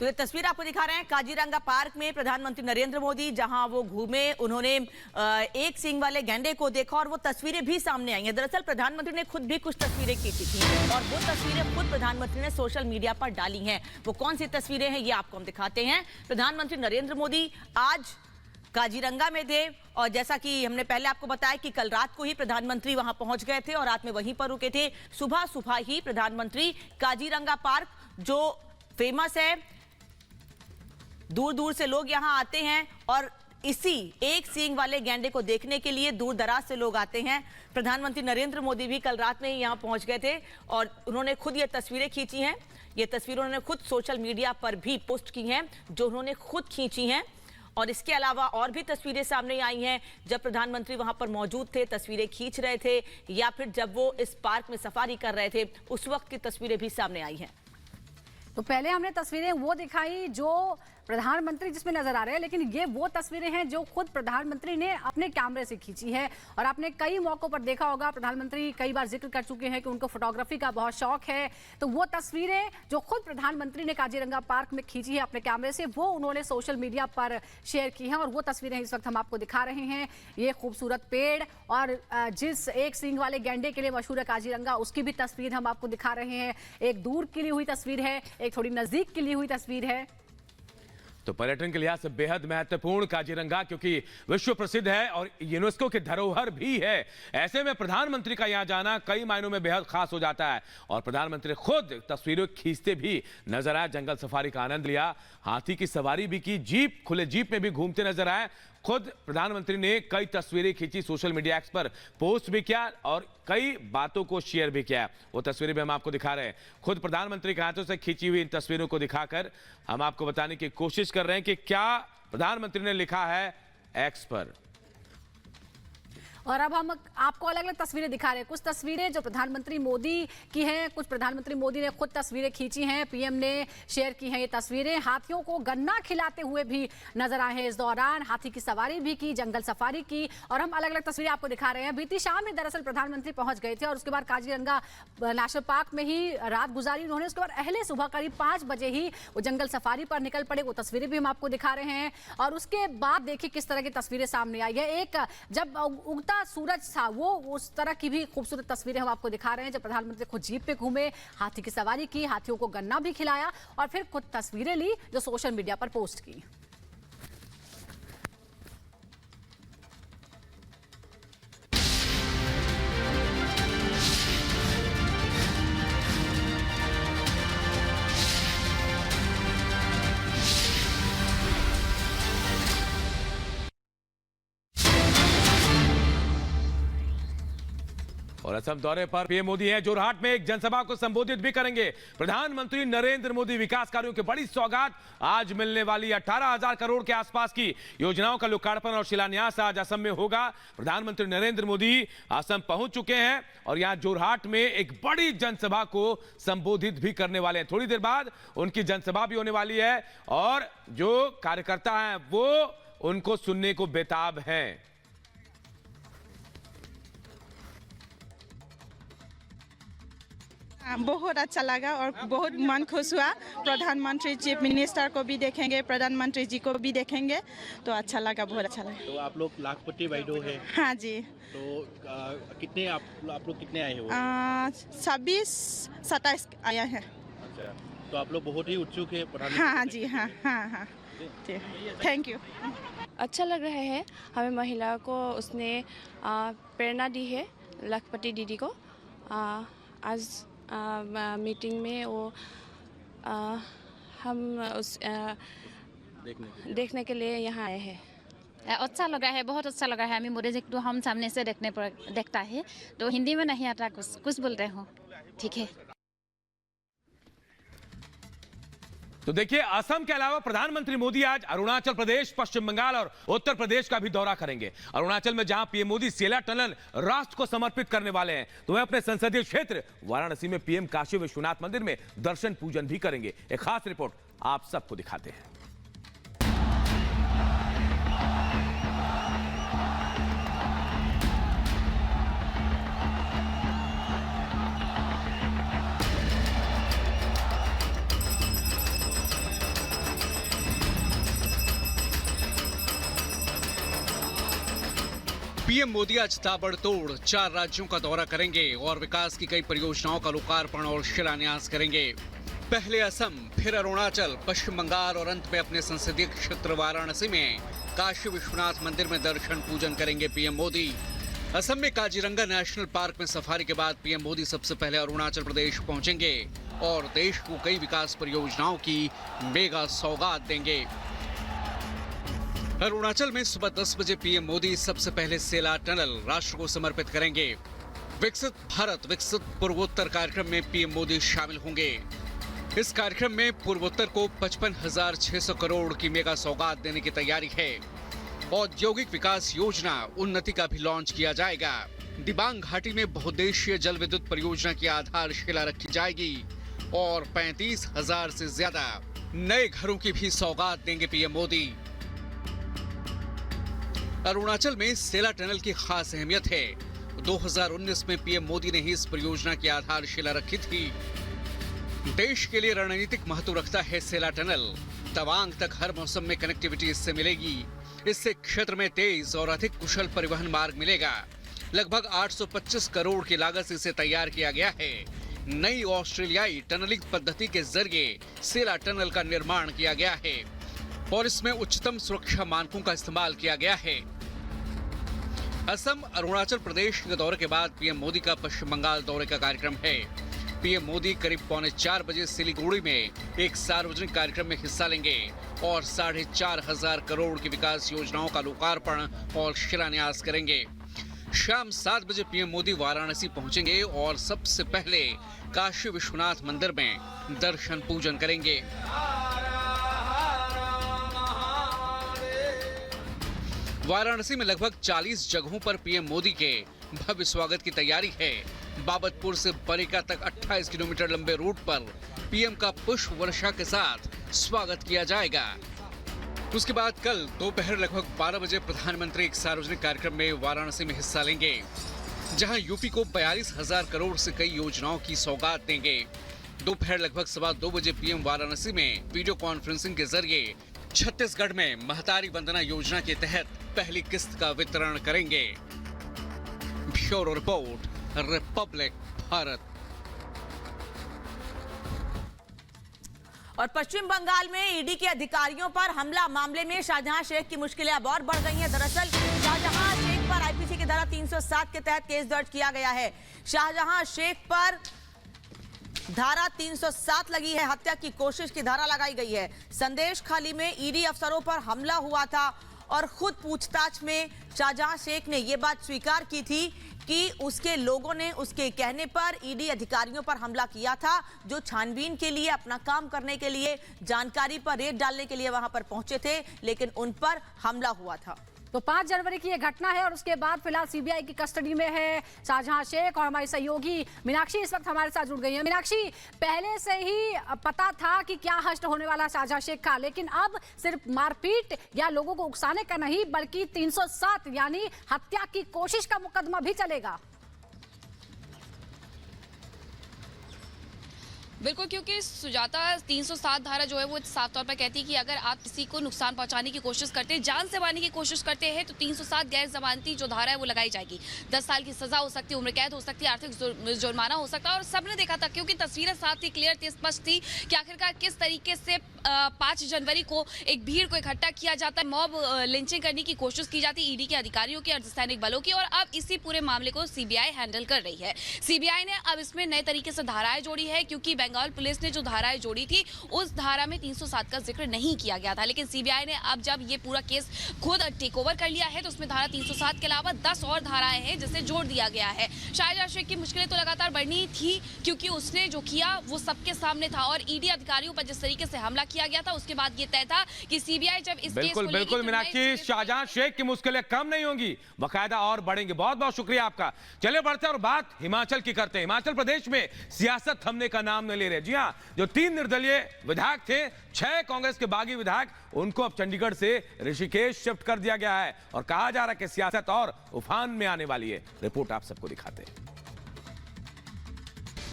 तो ये तस्वीर आपको दिखा रहे हैं काजीरंगा पार्क में प्रधानमंत्री नरेंद्र मोदी जहां वो घूमे, उन्होंने एक सींग वाले गैंडे को देखा और वो तस्वीरें भी सामने आई हैं। दरअसल प्रधानमंत्री ने खुद भी कुछ तस्वीरें खींची थी और वो तस्वीरें खुद प्रधानमंत्री ने सोशल मीडिया पर डाली हैं। वो कौन सी तस्वीरें हैं ये आपको हम दिखाते हैं। प्रधानमंत्री नरेंद्र मोदी आज काजीरंगा में थे और जैसा कि हमने पहले आपको बताया कि कल रात को ही प्रधानमंत्री वहां पहुंच गए थे और रात में वहीं पर रुके थे। सुबह सुबह ही प्रधानमंत्री काजीरंगा पार्क जो फेमस है, दूर दूर से लोग यहां आते हैं और इसी एक सींग वाले गैंडे को देखने के लिए दूर दराज से लोग आते हैं। प्रधानमंत्री नरेंद्र मोदी भी कल रात में ही यहां पहुंच गए थे और उन्होंने खुद ये तस्वीरें खींची हैं। ये तस्वीरें उन्होंने खुद सोशल मीडिया पर भी पोस्ट की हैं जो उन्होंने खुद खींची हैं। और इसके अलावा और भी तस्वीरें सामने आई हैं जब प्रधानमंत्री वहां पर मौजूद थे, तस्वीरें खींच रहे थे या फिर जब वो इस पार्क में सफारी कर रहे थे उस वक्त की तस्वीरें भी सामने आई हैं। तो पहले हमने तस्वीरें वो दिखाई जो प्रधानमंत्री जिसमें नजर आ रहे हैं, लेकिन ये वो तस्वीरें हैं जो खुद प्रधानमंत्री ने अपने कैमरे से खींची है। और आपने कई मौकों पर देखा होगा, प्रधानमंत्री कई बार जिक्र कर चुके हैं कि उनको फोटोग्राफी का बहुत शौक है। तो वो तस्वीरें जो खुद प्रधानमंत्री ने काजीरंगा पार्क में खींची है अपने कैमरे से, वो उन्होंने सोशल मीडिया पर शेयर की हैं और वो तस्वीरें इस वक्त हम आपको दिखा रहे हैं। ये खूबसूरत पेड़ और जिस एक सींग वाले गैंडे के लिए मशहूर है काजीरंगा, उसकी भी तस्वीर हम आपको दिखा रहे हैं। एक दूर की ली हुई तस्वीर है, एक थोड़ी नजदीक की ली हुई तस्वीर है। तो पर्यटन के लिहाज से बेहद महत्वपूर्ण काजीरंगा, क्योंकि विश्व प्रसिद्ध है और यूनेस्को की धरोहर भी है। ऐसे में प्रधानमंत्री का यहां जाना कई मायनों में बेहद खास हो जाता है और प्रधानमंत्री खुद तस्वीरें खींचते भी नजर आए, जंगल सफारी का आनंद लिया, हाथी की सवारी भी की, जीप खुले जीप में भी घूमते नजर आए। खुद प्रधानमंत्री ने कई तस्वीरें खींची, सोशल मीडिया एक्स पर पोस्ट भी किया और कई बातों को शेयर भी किया। वो तस्वीरें भी हम आपको दिखा रहे हैं। खुद प्रधानमंत्री के हाथों से खींची हुई इन तस्वीरों को दिखाकर हम आपको बताने की कोशिश कर रहे हैं कि क्या प्रधानमंत्री ने लिखा है एक्स पर। और अब हम आपको अलग अलग तस्वीरें दिखा रहे हैं। कुछ तस्वीरें जो प्रधानमंत्री मोदी की हैं, कुछ प्रधानमंत्री मोदी ने खुद तस्वीरें खींची हैं, पीएम ने शेयर की हैं। ये तस्वीरें हाथियों को गन्ना खिलाते हुए भी नजर आए हैं। इस दौरान हाथी की सवारी भी की, जंगल सफारी की और हम अलग अलग तस्वीरें आपको दिखा रहे हैं। बीती शाम में दरअसल प्रधानमंत्री पहुंच गए थे और उसके बाद काजीरंगा नेशनल पार्क में ही रात गुजारी उन्होंने। उसके बाद अहले सुबह करीब 5 बजे ही वो जंगल सफारी पर निकल पड़े। वो तस्वीरें भी हम आपको दिखा रहे हैं और उसके बाद देखिए किस तरह की तस्वीरें सामने आई है। एक जब उगता सूरज था, वो उस तरह की भी खूबसूरत तस्वीरें हम आपको दिखा रहे हैं जब प्रधानमंत्री खुद जीप पे घूमे, हाथी की सवारी की, हाथियों को गन्ना भी खिलाया और फिर खुद तस्वीरें ली जो सोशल मीडिया पर पोस्ट की। और असम दौरे पर पीएम मोदी हैं। जोरहाट में एक जनसभा को संबोधित भी करेंगे। प्रधानमंत्री नरेंद्र मोदी विकास कार्यों की बड़ी सौगात, आज मिलने वाली 18,000 करोड़ के आसपास की योजनाओं का लोकार्पण और शिलान्यास आज असम में होगा। प्रधानमंत्री नरेंद्र मोदी असम पहुंच चुके हैं और यहां जोरहाट में एक बड़ी जनसभा को संबोधित भी करने वाले हैं। थोड़ी देर बाद उनकी जनसभा भी होने वाली है और जो कार्यकर्ता हैं वो उनको सुनने को बेताब हैं। बहुत अच्छा लगा और बहुत मन खुश हुआ। प्रधानमंत्री चीफ मिनिस्टर को भी देखेंगे, प्रधानमंत्री जी को भी देखेंगे, तो अच्छा लगा, बहुत अच्छा लगा। तो आप लोग लाखपति वाइडो है? हाँ जी। तो कितने आप लोग कितने आए हो? 26-27 आया है। अच्छा, तो आप लोग बहुत ही उत्सुक है प्रधानमंत्री? हाँ जी, हाँ हाँ हाँ, थैंक यू। अच्छा लग रहा है हमें महिला को, उसने प्रेरणा दी है लाखपति दीदी को। आज मीटिंग में वो हम उस देखने के लिए यहाँ आए हैं। अच्छा लगा है, बहुत अच्छा लगा है। हमें मोदी जी को हम सामने से देखता है तो हिंदी में नहीं आता, कुछ बोलते हो, ठीक है। तो देखिए, असम के अलावा प्रधानमंत्री मोदी आज अरुणाचल प्रदेश, पश्चिम बंगाल और उत्तर प्रदेश का भी दौरा करेंगे। अरुणाचल में जहां पीएम मोदी सेला टनल राष्ट्र को समर्पित करने वाले हैं, तो वह अपने संसदीय क्षेत्र वाराणसी में पीएम काशी विश्वनाथ मंदिर में दर्शन पूजन भी करेंगे। एक खास रिपोर्ट आप सबको दिखाते हैं। पीएम मोदी आज ताबड़तोड़ 4 राज्यों का दौरा करेंगे और विकास की कई परियोजनाओं का लोकार्पण और शिलान्यास करेंगे। पहले असम, फिर अरुणाचल, पश्चिम बंगाल और अंत में अपने संसदीय क्षेत्र वाराणसी में काशी विश्वनाथ मंदिर में दर्शन पूजन करेंगे पीएम मोदी। असम में काजीरंगा नेशनल पार्क में सफारी के बाद पीएम मोदी सबसे पहले अरुणाचल प्रदेश पहुंचेंगे और देश को कई विकास परियोजनाओं की मेगा सौगात देंगे। अरुणाचल में सुबह 10 बजे पीएम मोदी सबसे पहले सेला टनल राष्ट्र को समर्पित करेंगे। विकसित भारत विकसित पूर्वोत्तर कार्यक्रम में पीएम मोदी शामिल होंगे। इस कार्यक्रम में पूर्वोत्तर को 55,600 करोड़ की मेगा सौगात देने की तैयारी है। औद्योगिक विकास योजना उन्नति का भी लॉन्च किया जाएगा। दिबांग घाटी में बहुउद्देशीय जल विद्युत परियोजना की आधारशिला रखी जाएगी और 35,000 से ज्यादा नए घरों की भी सौगात देंगे पीएम मोदी। अरुणाचल में सेला टनल की खास अहमियत है। 2019 में पीएम मोदी ने ही इस परियोजना की आधारशिला रखी थी। देश के लिए रणनीतिक महत्व रखता है सेला टनल। तवांग तक हर मौसम में कनेक्टिविटी इससे मिलेगी। इससे क्षेत्र में तेज और अधिक कुशल परिवहन मार्ग मिलेगा। लगभग 825 करोड़ की लागत से इसे तैयार किया गया है। नई ऑस्ट्रेलियाई टनलिंग पद्धति के जरिए सेला टनल का निर्माण किया गया है और इसमें उच्चतम सुरक्षा मानकों का इस्तेमाल किया गया है। असम, अरुणाचल प्रदेश के दौरे के बाद पीएम मोदी का पश्चिम बंगाल दौरे का कार्यक्रम है। पीएम मोदी करीब 3:45 बजे सिलीगुड़ी में एक सार्वजनिक कार्यक्रम में हिस्सा लेंगे और 4,500 करोड़ की विकास योजनाओं का लोकार्पण और शिलान्यास करेंगे। शाम 7 बजे पीएम मोदी वाराणसी पहुंचेंगे और सबसे पहले काशी विश्वनाथ मंदिर में दर्शन पूजन करेंगे। वाराणसी में लगभग 40 जगहों पर पीएम मोदी के भव्य स्वागत की तैयारी है। बाबतपुर से बरिका तक 28 किलोमीटर लंबे रूट पर पीएम का पुष्प वर्षा के साथ स्वागत किया जाएगा। उसके बाद कल दोपहर लगभग 12 बजे प्रधानमंत्री एक सार्वजनिक कार्यक्रम में वाराणसी में हिस्सा लेंगे, जहां यूपी को 42,000 करोड़ से कई योजनाओं की सौगात देंगे। दोपहर लगभग 2:15 बजे पीएम वाराणसी में वीडियो कॉन्फ्रेंसिंग के जरिए छत्तीसगढ़ में महतारी वंदना योजना के तहत पहली किस्त का वितरण करेंगे। Bureau report, Republic Bharat. और पश्चिम बंगाल में ईडी के अधिकारियों पर हमला मामले में शाहजहां शेख की मुश्किलें अब और बढ़ गई हैं। दरअसल शाहजहां शेख पर आईपीसी की धारा 307 के तहत केस दर्ज किया गया है। शाहजहां शेख पर धारा 307 लगी है, हत्या की कोशिश की धारा लगाई गई है। संदेश खाली में ईडी अफसरों पर हमला हुआ था और खुद पूछताछ में शाहजहां शेख ने यह बात स्वीकार की थी कि उसके लोगों ने उसके कहने पर ईडी अधिकारियों पर हमला किया था, जो छानबीन के लिए, अपना काम करने के लिए, जानकारी पर रेड डालने के लिए वहां पर पहुंचे थे, लेकिन उन पर हमला हुआ था। तो 5 जनवरी की यह घटना है और उसके बाद फिलहाल सीबीआई की कस्टडी में है शाहजहां शेख और हमारी सहयोगी मीनाक्षी इस वक्त हमारे साथ जुड़ गई है। मीनाक्षी, पहले से ही पता था कि क्या हश्र होने वाला शाहजहां शेख का, लेकिन अब सिर्फ मारपीट या लोगों को उकसाने का नहीं बल्कि 307 यानी हत्या की कोशिश का मुकदमा भी चलेगा। बिल्कुल, क्योंकि सुजाता 307 धारा जो है वो साफ तौर पर कहती है कि अगर आप किसी को नुकसान पहुंचाने की कोशिश करते हैं, जान से मारने की कोशिश करते हैं, तो 307 गैर जमानती जो धारा है वो लगाई जाएगी। 10 साल की सजा हो सकती है, उम्र कैद हो सकती है, आर्थिक जुर्माना हो सकता है। और सबने देखा था, क्योंकि तस्वीरें साफ थी, क्लियर थी, स्पष्ट थी कि आखिरकार किस तरीके से 5 जनवरी को एक भीड़ को इकट्ठा किया जाता है, मॉब लिंचिंग करने की कोशिश की जाती है ईडी के अधिकारियों की, अर्धसैनिक बलों की। और अब इसी पूरे मामले को सीबीआई हैंडल कर रही है। सीबीआई ने अब इसमें नए तरीके से धाराएं जोड़ी है, क्योंकि बंगाल पुलिस ने जो धाराएं जोड़ी थी उस धारा में 307 का जिक्र नहीं किया गया था, लेकिन सीबीआई ने अब जब ये पूरा केस खुद टेक ओवर कर लिया है तो उसमें धारा 307 के अलावा 10 और धाराएं हैं जिसे जोड़ दिया गया है। शाहजहां शेख की मुश्किलें तो लगातार बढ़नी थी, क्योंकि उसने जो किया वो सबके सामने था और ईडी अधिकारियों पर जिस तरीके से हमला किया गया था उसके बाद ये तय था कि सीबीआई जब इस केस को लेगी बिल्कुल मीनाक्षी, शाहजहां शेख की मुश्किलें कम नहीं होंगी, बाकायदा और बढ़ेंगे। बहुत बहुत शुक्रिया आपका। चलिए बढ़ते हैं और बात हिमाचल की करते हैं। हिमाचल प्रदेश में सियासत थमने का नाम नहीं ले रहे। जी हाँ, जो 3 निर्दलीय विधायक थे, 6 कांग्रेस के बागी विधायक, उनको अब चंडीगढ़ से ऋषिकेश शिफ्ट कर दिया गया है और कहा जा रहा है कि सियासत और उफान में आने वाली है। रिपोर्ट आप सबको दिखाते हैं।